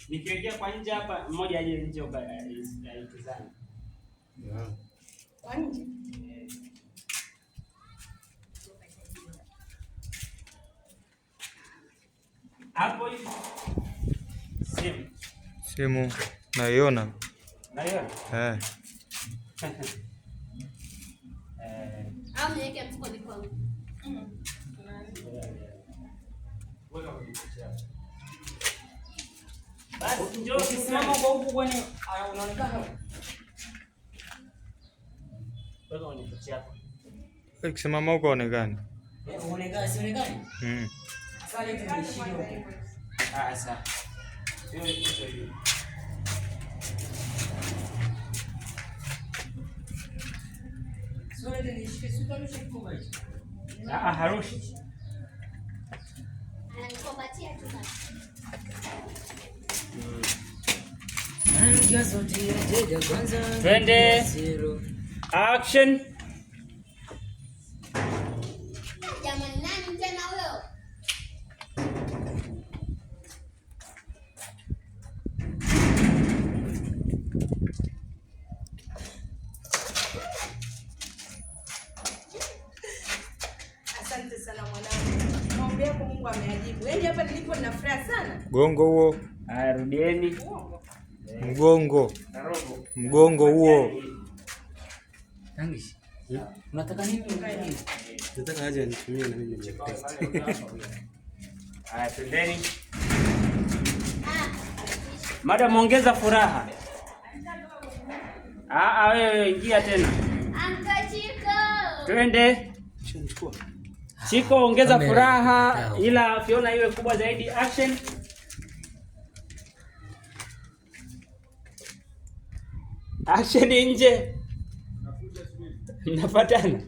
Nikiingia kwa nje hapa, mmoja aje nje itizame. Kwa nje. Hapo hivi. Simu naiona. Naiona? Au niweke mfukoni kwangu. Basi njoo ukisimama kwa huku kwani unaonekana. Wewe unipitia hapo. Ukisimama huko onekani. Uonekane, si uonekane? Sasa tunishie huko. Sawa. Wewe kitu hiyo. Sasa tunishie sitarushi kwa hiyo. Harushi. Ananikopatia tu basi. Twende. Action. Jamani, nani tena huyo? Asante sana mwanangu. Maombi yako Mungu ameyajibu. Yaani hapa nilipo nina furaha sana. Mgongo huo. Haya, rudieni. Mgongo huo. Tangishi. Unataka nini? Nataka aje nitumie na mimi check test. Haya, twendeni. Madam, ongeza furaha. Wewe ingia tena. Anka Chiko. Twende. Chiko, ongeza furaha ila Fiona iwe kubwa zaidi. Action. Action nje. Mnafuatana.